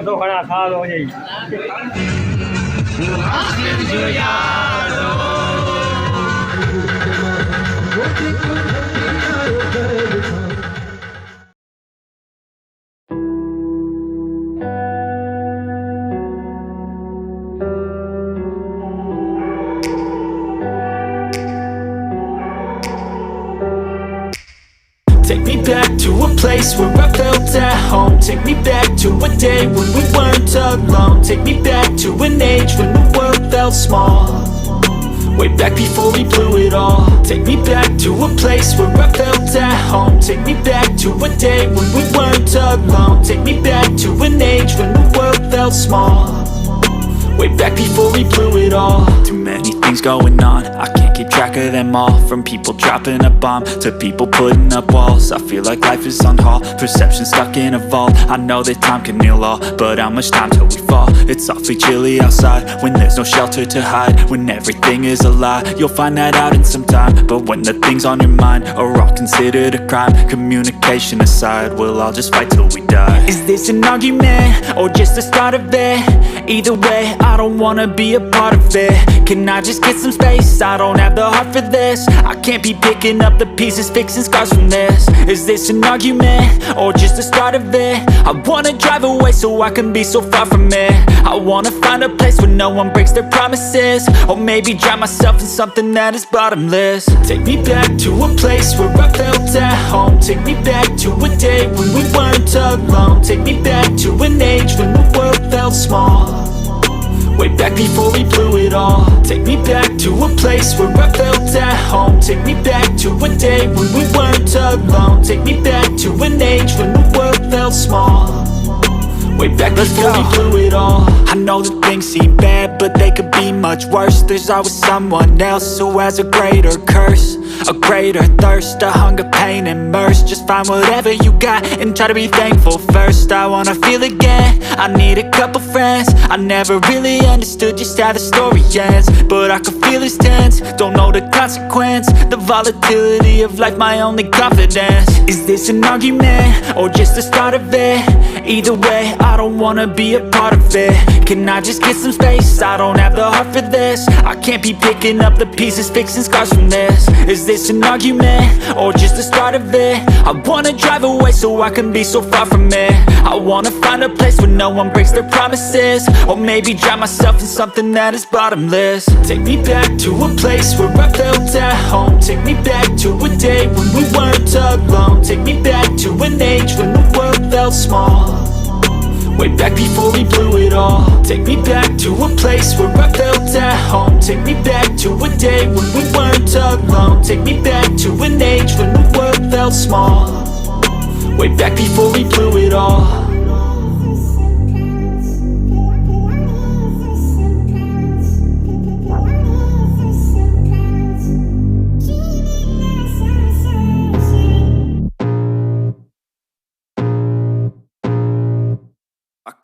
तो खड़ा साल हो जाए Take me back to a place where I felt at home. Take me back to a day when we weren't alone. Take me back to an age when the world felt small. Way back before we blew it all. Take me back to a place where I felt at home. Take me back to a day when we weren't alone. Take me back to an age when the world felt small. Way back before we blew it all. Too many things going on, I can't keep track of them all. From people dropping a bomb to people putting up walls. I feel like life is on hold, perception stuck in a vault. I know that time can heal all, but how much time till we fall? It's awfully chilly outside, when there's no shelter to hide. When everything is a lie, you'll find that out in some time. But when the things on your mind are all considered a crime, communication aside, we'll all just fight till we die. Is this an argument, or just the start of it? Either way, I don't wanna be a part of it. Can I just get some space? I don't have the heart for this. I can't be picking up the pieces, fixing scars from this. Is this an argument, or just the start of it? I wanna drive away so I can be so far from it. I wanna find a place where no one breaks their promises. Or maybe drown myself in something that is bottomless. Take me back to a place where I felt at home. Take me back to a day when we weren't alone. Take me back to an age when the world felt small. Way back before we blew it all. Take me back to a place where I felt at home. Take me back to a day when we weren't alone. Take me back to an age when the world felt small. Way back before we blew it all. I know that things seem bad, but they could be much worse. There's always someone else who has a greater curse, a greater thirst, a hunger, pain, and mercy. Just find whatever you got and try to be thankful first. I wanna feel again, I need a couple friends. I never really understood just how the story ends, but I can feel it's tense, don't know the consequence. The volatility of life, my only confidence. Is this an argument, or just the start of it? Either way, I don't wanna be a part of it. Can I just get some space? I don't have the heart for this. I can't be picking up the pieces, fixing scars from this. Is this an argument, or just the start of it? I wanna drive away so I can be so far from it. I wanna find a place where no one breaks their promises. Or maybe drown myself in something that is bottomless. Take me back to a place where I felt at home. Take me back to a day when we weren't alone. Take me back to an age when the world felt small. Way back before we blew it all. Take me back to a place where I felt at home. Take me back to a day when we weren't alone. Take me back to an age when the world felt small. Way back before we blew it all.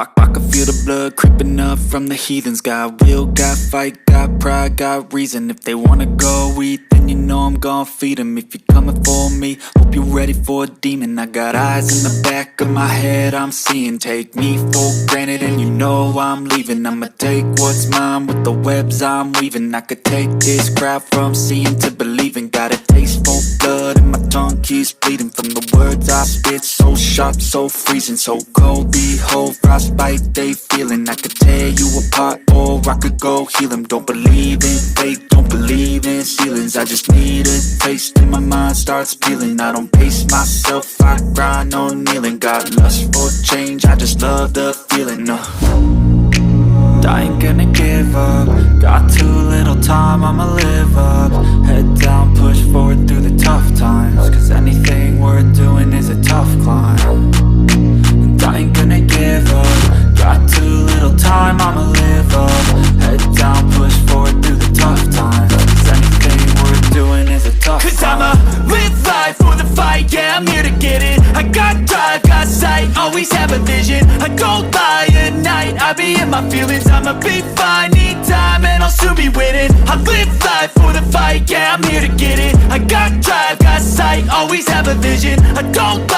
I can feel the blood creeping up from the heathens. Got will, got fight, got pride, got reason. If they wanna go eat, then you know I'm gon' feed them. If you're coming for me, hope you're ready for a demon. I got eyes in the back of my head, I'm seeing. Take me for granted and you know I'm leaving. I'ma take what's mine with the webs I'm weaving. I could take this crowd from seeing to believing. Got a taste for blood and my tongue keeps bleeding. From the words I spit, so sharp, so freezing. So cold, behold, frostbite they feeling. I could tear you apart or I could go heal them. Don't believe in fate, don't believe in ceilings. I just need a taste and my mind starts peeling. I don't pace myself, I grind on kneeling. Got lust for change, I just love the feeling. I ain't gonna give up. Got too little time, I'ma live up. Head down, push forward through the tough times. Cause anything worth doing is a tough climb. And I ain't gonna give up. Got too little time, I'ma live up. Head down, push forward through the tough times. Cause anything worth doing is a tough climb. Cause I'ma live life for the fight, yeah, I'm here to get it. I got drive, got sight, always have a vision. I don't lie at night, I be in my feelings. I'ma be fine, need time and I'll soon be winning. I live life for the fight, yeah, I'm here to get it. I got drive, got sight, always have a vision. I don't lie.